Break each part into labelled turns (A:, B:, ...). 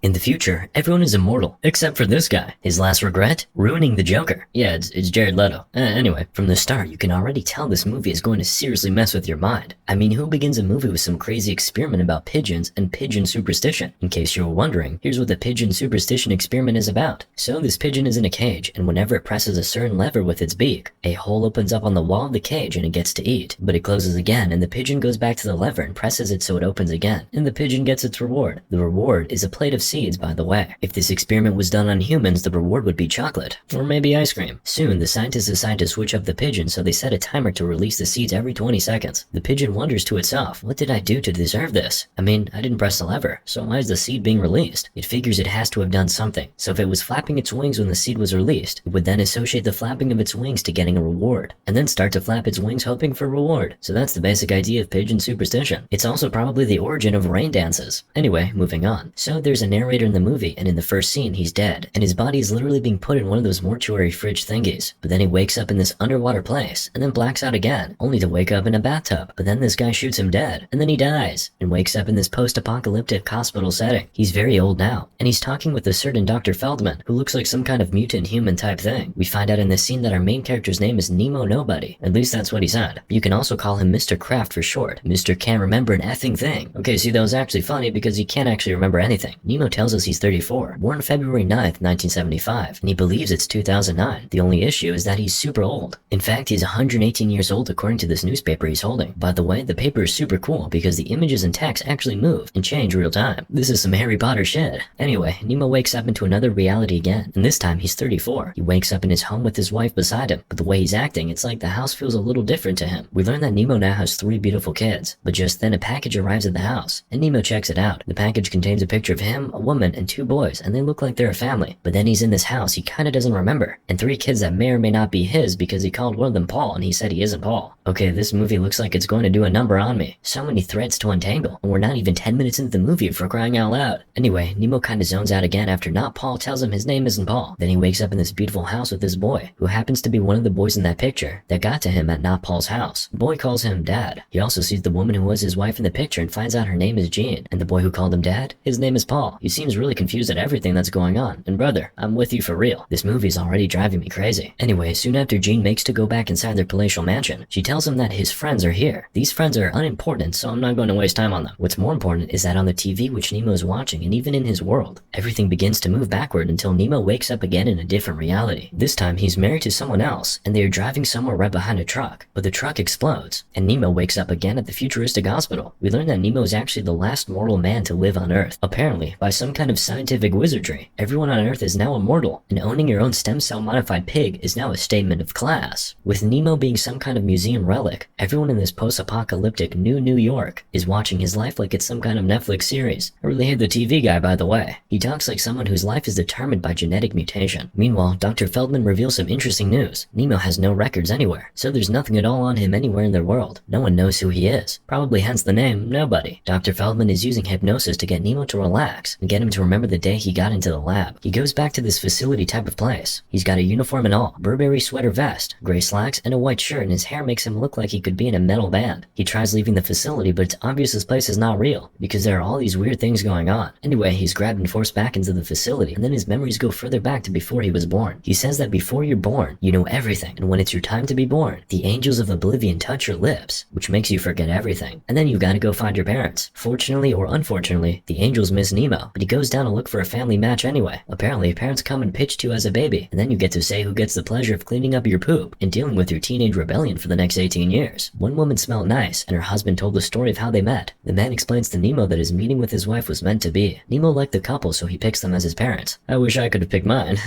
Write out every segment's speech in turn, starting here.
A: In the future, everyone is immortal, except for this guy. His last regret? Ruining the Joker. Yeah, it's Jared Leto. Anyway, from the start, you can already tell this movie is going to seriously mess with your mind. I mean, who begins a movie with some crazy experiment about pigeons and pigeon superstition? In case you were wondering, here's what the pigeon superstition experiment is about. So this pigeon is in a cage, and whenever it presses a certain lever with its beak, a hole opens up on the wall of the cage and it gets to eat. But it closes again, and the pigeon goes back to the lever and presses it so it opens again, and the pigeon gets its reward. The reward is a plate of seeds, by the way. If this experiment was done on humans, the reward would be chocolate, or maybe ice cream. Soon, the scientists decide to switch up the pigeon, so they set a timer to release the seeds every 20 seconds. The pigeon wonders to itself, what did I do to deserve this? I mean, I didn't press the lever, so why is the seed being released? It figures it has to have done something. So if it was flapping its wings when the seed was released, it would then associate the flapping of its wings to getting a reward, and then start to flap its wings hoping for a reward. So that's the basic idea of pigeon superstition. It's also probably the origin of rain dances. Anyway, moving on. So there's a narrator in the movie, and in the first scene, he's dead, and his body is literally being put in one of those mortuary fridge thingies. But then he wakes up in this underwater place, and then blacks out again, only to wake up in a bathtub. But then this guy shoots him dead, and then he dies, and wakes up in this post-apocalyptic hospital setting. He's very old now, and he's talking with a certain Dr. Feldman, who looks like some kind of mutant human type thing. We find out in this scene that our main character's name is Nemo Nobody. At least that's what he said. You can also call him Mr. Kraft for short. Mr. Can't remember an effing thing. Okay, see, that was actually funny because he can't actually remember anything. Nemo tells us he's 34, born February 9th, 1975, and he believes it's 2009. The only issue is that he's super old. In fact, he's 118 years old according to this newspaper he's holding. By the way, the paper is super cool because the images and text actually move and change real time. This is some Harry Potter shit. Anyway, Nemo wakes up into another reality again, and this time he's 34. He wakes up in his home with his wife beside him, but the way he's acting, it's like the house feels a little different to him. We learn that Nemo now has 3 beautiful kids, but just then a package arrives at the house, and Nemo checks it out. The package contains a picture of him, a woman, and 2 boys, and they look like they're a family. But then he's in this house he kinda doesn't remember, and 3 kids that may or may not be his because he called one of them Paul and he said he isn't Paul. Okay, this movie looks like it's going to do a number on me. So many threads to untangle, and we're not even 10 minutes into the movie for crying out loud. Anyway, Nemo kinda zones out again after not Paul tells him his name isn't Paul. Then he wakes up in this beautiful house with this boy, who happens to be one of the boys in that picture that got to him at not Paul's house. The boy calls him Dad. He also sees the woman who was his wife in the picture and finds out her name is Jean, and the boy who called him Dad, his name is Paul. He seems really confused at everything that's going on, and brother, I'm with you for real. This movie's already driving me crazy. Anyway, soon after Jean makes to go back inside their palatial mansion, she tells him that his friends are here. These friends are unimportant, so I'm not going to waste time on them. What's more important is that on the TV which Nemo is watching, and even in his world, everything begins to move backward until Nemo wakes up again in a different reality. This time he's married to someone else, and they are driving somewhere right behind a truck, but the truck explodes, and Nemo wakes up again at the futuristic hospital. We learn that Nemo is actually the last mortal man to live on Earth. Apparently, by some kind of scientific wizardry, everyone on Earth is now immortal, and owning your own stem cell modified pig is now a statement of class. With Nemo being some kind of museum relic, everyone in this post-apocalyptic New York is watching his life like it's some kind of Netflix series. I really hate the TV guy, by the way. He talks like someone whose life is determined by genetic mutation. Meanwhile, Dr. Feldman reveals some interesting news. Nemo has no records anywhere, so there's nothing at all on him anywhere in their world. No one knows who he is, probably hence the name Nobody. Dr. Feldman is using hypnosis to get Nemo to relax and get him to remember the day he got into the lab. He goes back to this facility type of place. He's got a uniform and all, Burberry sweater vest, gray slacks, and a white shirt, and his hair makes him look like he could be in a metal band. He tries leaving the facility, but it's obvious this place is not real, because there are all these weird things going on. Anyway, he's grabbed and forced back into the facility, and then his memories go further back to before he was born. He says that before you're born, you know everything, and when it's your time to be born, the angels of oblivion touch your lips, which makes you forget everything. And then you gotta go find your parents. Fortunately or unfortunately, the angels miss Nemo, but he goes down to look for a family match anyway. Apparently, parents come and pitch to you as a baby, and then you get to say who gets the pleasure of cleaning up your poop and dealing with your teenage rebellion for the next 18 years. One woman smelled nice, and her husband told the story of how they met. The man explains to Nemo that his meeting with his wife was meant to be. Nemo liked the couple, so he picks them as his parents. I wish I could have picked mine.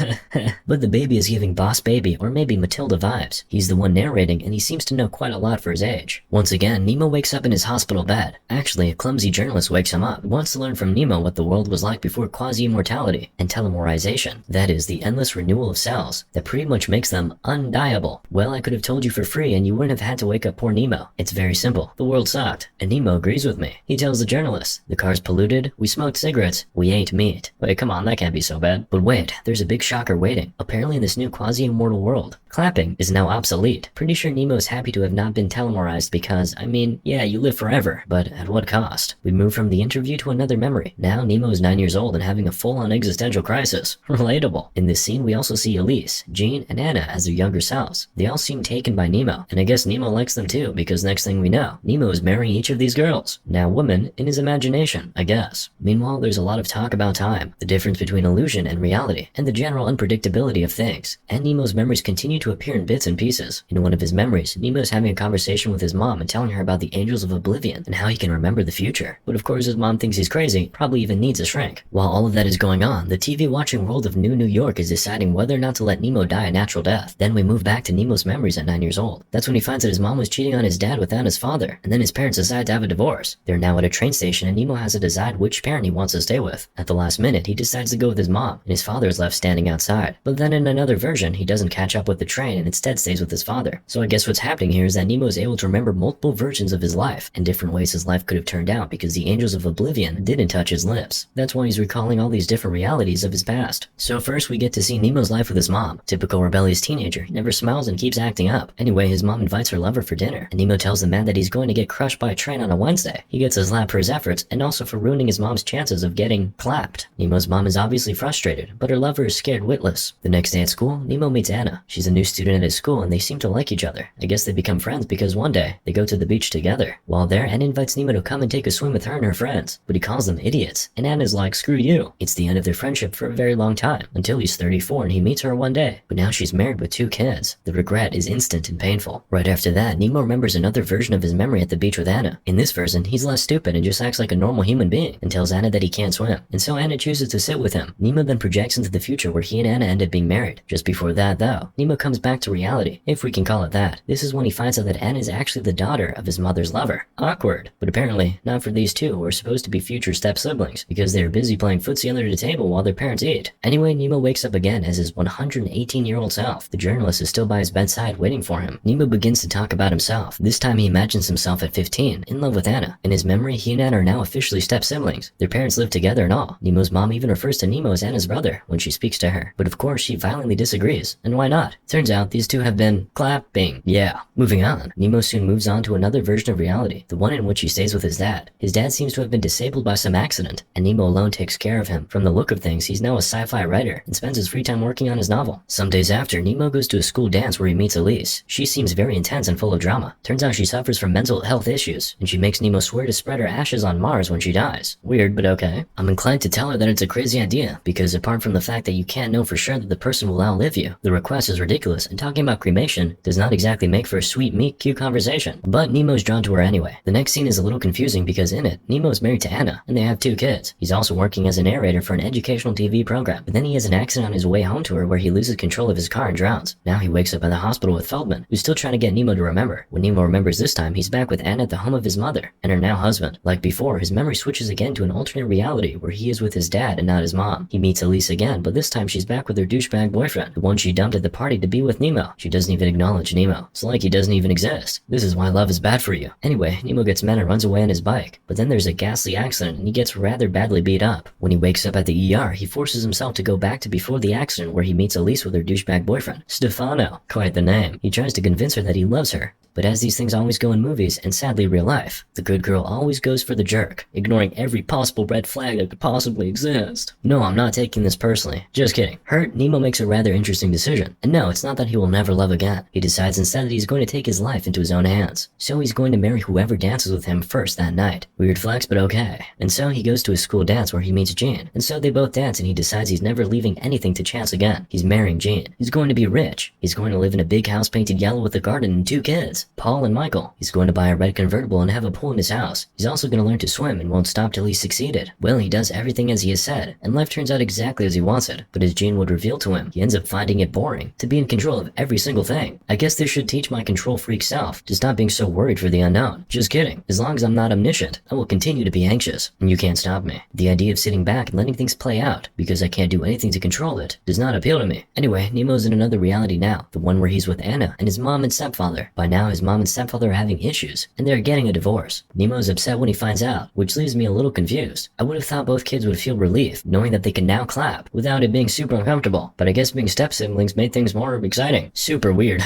A: But the baby is giving Boss Baby or maybe Matilda vibes. He's the one narrating, and he seems to know quite a lot for his age. Once again, Nemo wakes up in his hospital bed. Actually, a clumsy journalist wakes him up. He wants to learn from Nemo what the world was like before quasi-immortality and telomerization. That is, the endless renewal of cells that pretty much makes them undieable. Well, I could have told you for free and you wouldn't have had to wake up poor Nemo. It's very simple. The world sucked, and Nemo agrees with me. He tells the journalist, the car's polluted, we smoked cigarettes, we ate meat. Wait, come on, that can't be so bad. But wait, there's a big shocker waiting. Apparently in this new quasi-immortal world, clapping is now obsolete. Pretty sure Nemo's happy to have not been telemorized because, I mean, yeah, you live forever, but at what cost? We move from the interview to another memory. Now Nemo is 9 years old and having a full-on existential crisis. Relatable. In this scene, we also see Elise, Jean, and Anna as their younger selves. They all seem taken by Nemo, and I guess Nemo likes them too, because next thing we know, Nemo is marrying each of these girls. Now woman in his imagination, I guess. Meanwhile, there's a lot of talk about time, the difference between illusion and reality, and the general unpredictability of things. And Nemo's memories continue to appear in bits and pieces. In one of his memories, Nemo is having a conversation with his mom and telling her about the Angels of Oblivion and how he can remember the future. But of course his mom thinks he's crazy, probably even needs a shrink. While all of that is going on, the TV watching world of New York is deciding whether or not to let Nemo die a natural death. Then we move back to Nemo's memories at 9 years old. That's when he finds that his mom was cheating on his dad with Anna's father, and then his parents decide to have a divorce. They're now at a train station and Nemo has to decide which parent he wants to stay with. At the last minute, he decides to go with his mom, and his father is left standing outside. But then in another version, he doesn't catch up with the train and instead stays with his father. So I guess what's happening here is that Nemo is able to remember multiple versions of his life, and different ways his life could have turned out because the Angels of Oblivion didn't touch his lips. That's why he's recalling all these different realities of his past. So first we get to see Nemo's life with his mom. Typical rebellious teenager, he never smiles and keeps acting up. Anyway, his mom invites her lover for dinner, and Nemo tells the man that he's going to get crushed by a train on a Wednesday. He gets his lap for his efforts, and also for ruining his mom's chances of getting clapped. Nemo's mom is obviously frustrated, but her lover is scared witless. The next day at school, Nemo meets Anna. She's a new student at his school, and they seem to like each other. I guess they become friends because one day, they go to the beach together. While there, Anna invites Nemo to come and take a swim with her and her friends, but he calls them idiots, and Anna's like, screw you. It's the end of their friendship for a very long time, until he's 34 and he meets her one day, but now she's married with 2 kids. The regret is instant and painful. Right after that, Nemo remembers another version of his memory at the beach with Anna. In this version, he's less stupid and just acts like a normal human being, and tells Anna that he can't swim, and so Anna chooses to sit with him. Nemo then projects into the future where he and Anna end up being married. Just before that though, Nemo comes back to reality, if we can call it that. This is when he finds out that Anna is actually the daughter of his mother's lover. Awkward, but apparently not for these two who are supposed to be future step-siblings, because they are busy playing footsie under the table while their parents eat. Anyway, Nemo wakes up again as his 118-year-old self. The journalist is still by his bedside waiting for him. Nemo begins to talk about himself. This time he imagines himself at 15, in love with Anna. In his memory, he and Anna are now officially step-siblings. Their parents live together and all. Nemo's mom even refers to Nemo as Anna's brother when she speaks to her. But of course, she violently disagrees. And why not? Turns out these two have been clapping. Yeah. Moving on, Nemo soon moves on to another version of reality, the one in which he stays with his dad. His dad seems to have been disabled by some accident, and Nemo alone takes care of him. From the look of things, he's now a sci-fi writer and spends his free time working on his novel. Some days after, Nemo goes to a school dance where he meets Elise. She seems very intense and full of drama. Turns out she suffers from mental health issues, and she makes Nemo swear to spread her ashes on Mars when she dies. Weird, but okay. I'm inclined to tell her that it's a crazy idea, because apart from the fact that you can't know for sure that the person will outlive you, the request is ridiculous, and talking about cremation does not exactly make for a sweet, meet-cute conversation. But Nemo's drawn to her anyway. The next scene is a little confusing because in it, Nemo is married to Anna, and they have 2 kids. He's also working as a narrator for an educational TV program, but then he has an accident on his way home to her where he loses control of his car and drowns. Now he wakes up in the hospital with Feldman, who's still trying to get Nemo to remember. When Nemo remembers this time, he's back with Anna at the home of his mother, and her now husband. Like before, his memory switches again to an alternate reality where he is with his dad and not his mom. He meets Elise again, but this time she's back with her douchebag boyfriend, the one she dumped at the party to be with Nemo. She doesn't even acknowledge Nemo. It's like he doesn't even exist. This is why love is bad for you. Anyway, Nemo gets mad and runs away on his bike, but then there's a ghastly accident and he gets rather badly beat up. When he wakes up at the ER, he forces himself to go back to before the accident where he meets Elise with her douchebag boyfriend, Stefano. Quite the name. He tries to convince her that he loves her. But as these things always go in movies, and sadly real life, the good girl always goes for the jerk, ignoring every possible red flag that could possibly exist. No, I'm not taking this personally. Just kidding. Hurt, Nemo makes a rather interesting decision. And no, it's not that he will never love again. He decides instead that he's going to take his life into his own hands. So he's going to marry whoever dances with him first that night. Weird flex, but okay. And so he goes to a school dance where he meets Jean. And so they both dance and he decides he's never leaving anything to chance again. He's marrying Jean. He's going to be rich. He's going to live in a big house painted yellow with a garden and 2 kids. Paul and Michael. He's going to buy a red convertible and have a pool in his house. He's also going to learn to swim and won't stop till he's succeeded. Well, he does everything as he has said, and life turns out exactly as he wants it. But as Jean would reveal to him, he ends up finding it boring, to be in control of every single thing. I guess this should teach my control freak self to stop being so worried for the unknown. Just kidding. As long as I'm not omniscient, I will continue to be anxious, and you can't stop me. The idea of sitting back and letting things play out, because I can't do anything to control it, does not appeal to me. Anyway, Nemo's in another reality now, the one where he's with Anna and his mom and stepfather stepfather. By now, his mom and stepfather are having issues, and they're getting a divorce. Nemo is upset when he finds out, which leaves me a little confused. I would have thought both kids would feel relief, knowing that they can now clap, without it being super uncomfortable. But I guess being step-siblings made things more exciting. Super weird.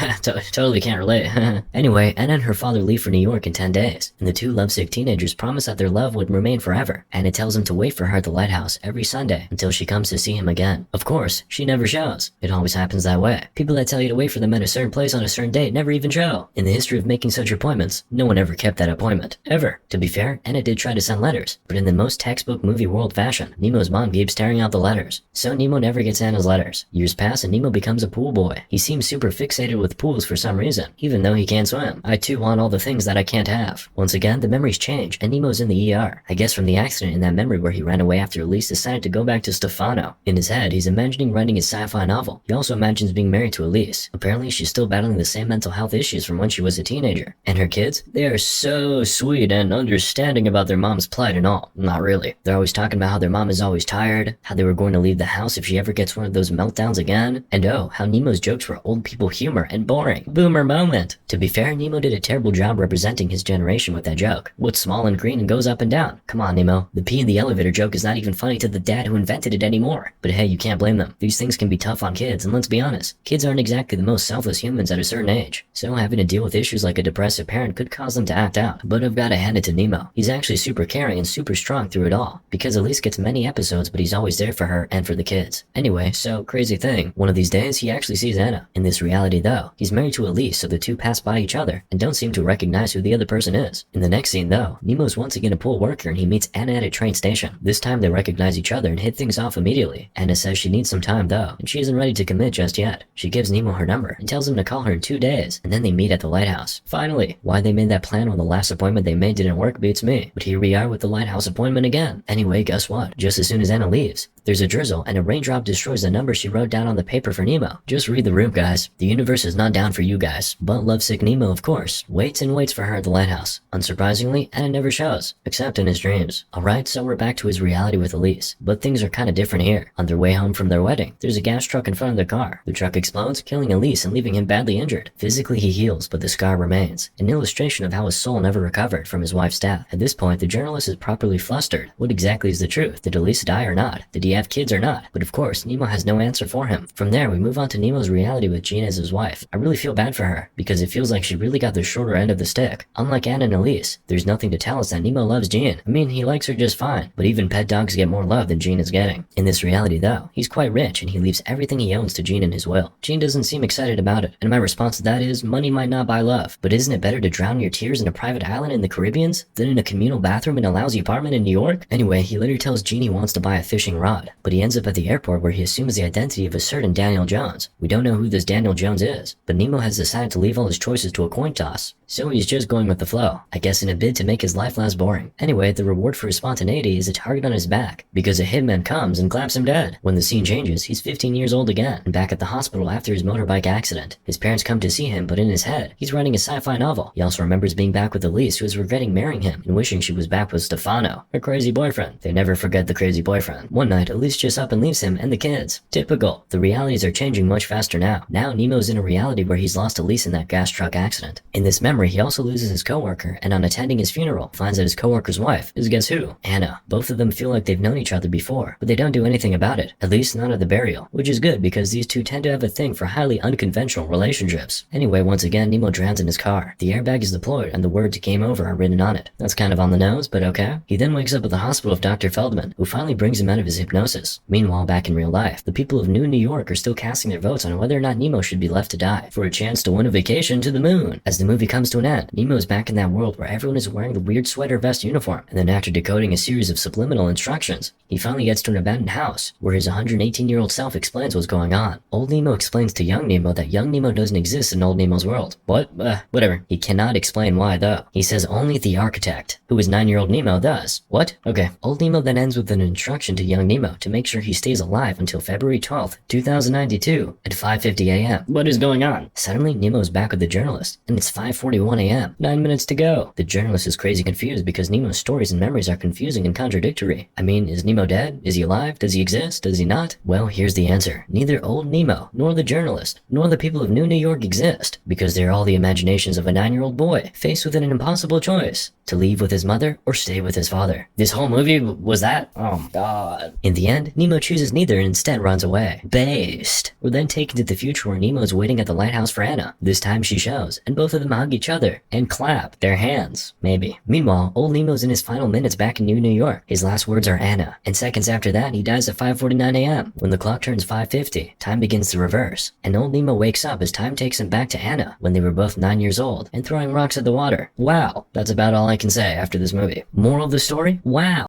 A: Totally can't relate. Anyway, Anna and her father leave for New York in 10 days, and the two lovesick teenagers promise that their love would remain forever. Anna tells him to wait for her at the lighthouse every Sunday until she comes to see him again. Of course, she never shows. It always happens that way. People that tell you to wait for them at a certain place on a certain date never even show. In the history of making such appointments, no one ever kept that appointment. Ever. To be fair, Anna did try to send letters, but in the most textbook movie world fashion, Nemo's mom keeps tearing out the letters. So Nemo never gets Anna's letters. Years pass and Nemo becomes a pool boy. He seems super fixated with pools for some reason, even though he can't swim. I too want all the things that I can't have. Once again, the memories change and Nemo's in the ER. I guess from the accident in that memory where he ran away after Elise decided to go back to Stefano. In his head, he's imagining writing his sci-fi novel. He also imagines being married to Elise. Apparently, she's still battling the same mental health issues from when she was a teenager. And her kids? They are so sweet and understanding about their mom's plight and all. Not really. They're always talking about how their mom is always tired, how they were going to leave the house if she ever gets one of those meltdowns again, and oh, how Nemo's jokes were old people humor and boring. Boomer moment. To be fair, Nemo did a terrible job representing his generation with that joke. What's small and green and goes up and down? Come on, Nemo. The pee in the elevator joke is not even funny to the dad who invented it anymore. But hey, you can't blame them. These things can be tough on kids, and let's be honest, kids aren't exactly the most selfless humans at a certain age. So having to deal with issues like a depressive parent could cause them to act out. But I've gotta hand it to Nemo. He's actually super caring and super strong through it all. Because Elise gets many episodes, but he's always there for her and for the kids. Anyway, so crazy thing, one of these days he actually sees Anna. In this reality though, he's married to Elise, so the two pass by each other and don't seem to recognize who the other person is. In the next scene though, Nemo's once again a pool worker and he meets Anna at a train station. This time they recognize each other and hit things off immediately. Anna says she needs some time though, and she isn't ready to commit just yet. She gives Nemo her number and tells him to call her in 2 days, and then they meet at the lighthouse. Finally, why they made that plan when the last appointment they made didn't work beats me, but here we are with the lighthouse appointment again. Anyway, guess what? Just as soon as Anna leaves, there's a drizzle and a raindrop destroys the number she wrote down on the paper for Nemo. Just read the room, guys. The universe is not down for you guys. But lovesick Nemo, of course, waits and waits for her at the lighthouse. Unsurprisingly, Anna never shows, except in his dreams. Alright, so we're back to his reality with Elise, but things are kinda different here. On their way home from their wedding, there's a gas truck in front of their car. The truck explodes, killing Elise and leaving him badly injured. Physically he heals, but the scar remains. An illustration of how his soul never recovered from his wife's death. At this point, the journalist is properly flustered. What exactly is the truth? Did Elise die or not? Did he have kids or not? But of course, Nemo has no answer for him. From there, we move on to Nemo's reality with Jean as his wife. I really feel bad for her, because it feels like she really got the shorter end of the stick. Unlike Anna and Elise, there's nothing to tell us that Nemo loves Jean. I mean, he likes her just fine, but even pet dogs get more love than Jean is getting. In this reality though, he's quite rich and he leaves everything he owns to Jean in his will. Jean doesn't seem excited about it, and my response to that is, money might not buy love, but isn't it better to drown your tears in a private island in the Caribbean than in a communal bathroom in a lousy apartment in New York? Anyway, he later tells Jean he wants to buy a fishing rod, but he ends up at the airport where he assumes the identity of a certain Daniel Jones. We don't know who this Daniel Jones is, but Nemo has decided to leave all his choices to a coin toss. So he's just going with the flow, I guess in a bid to make his life less boring. Anyway, the reward for his spontaneity is a target on his back, because a hitman comes and claps him dead. When the scene changes, he's 15 years old again, and back at the hospital after his motorbike accident. His parents come to see him, but in his head, he's writing a sci-fi novel. He also remembers being back with Elise, who is regretting marrying him, and wishing she was back with Stefano, her crazy boyfriend. They never forget the crazy boyfriend. One night, Elise just up and leaves him and the kids. Typical. The realities are changing much faster now. Now Nemo's in a reality where he's lost Elise in that gas truck accident. In this memory, he also loses his coworker, and on attending his funeral, finds that his coworker's wife is guess who? Anna. Both of them feel like they've known each other before, but they don't do anything about it. At least not at the burial, which is good because these two tend to have a thing for highly unconventional relationships. Anyway, once again, Nemo drowns in his car. The airbag is deployed and the words "game over" are written on it. That's kind of on the nose, but okay. He then wakes up at the hospital with Dr. Feldman, who finally brings him out of his hypnosis. Meanwhile, back in real life, the people of New York are still casting their votes on whether or not Nemo should be left to die for a chance to win a vacation to the moon. As the movie comes to an end, Nemo is back in that world where everyone is wearing the weird sweater vest uniform, and then after decoding a series of subliminal instructions, he finally gets to an abandoned house where his 118-year-old self explains what's going on. Old Nemo explains to young Nemo that young Nemo doesn't exist in old Nemo's world. What? Whatever. He cannot explain why though. He says only the architect, who is 9-year-old Nemo, does. What? Okay. Old Nemo then ends with an instruction to young Nemo to make sure he stays alive until February 12th, 2092 at 5:50 a.m. What is going on? Suddenly, Nemo's back with the journalist, and it's 5:40 10:41 a.m. 9 minutes to go. The journalist is crazy confused because Nemo's stories and memories are confusing and contradictory. I mean, is Nemo dead? Is he alive? Does he exist? Does he not? Well, here's the answer. Neither old Nemo, nor the journalist, nor the people of New York exist, because they're all the imaginations of a 9-year-old boy, faced with an impossible choice, to leave with his mother or stay with his father. This whole movie was that? Oh my god. In the end, Nemo chooses neither and instead runs away. Based. We're then taken to the future where Nemo is waiting at the lighthouse for Anna. This time she shows, and both of them hug each other and clap their hands. Maybe. Meanwhile, old Nemo's in his final minutes back in New York. His last words are Anna, and seconds after that he dies at 5:49 a.m. When the clock turns 5:50, time begins to reverse, and old Nemo wakes up as time takes him back to Anna when they were both 9 years old and throwing rocks at the water. Wow, that's about all I can say after this movie. Moral of the story? Wow.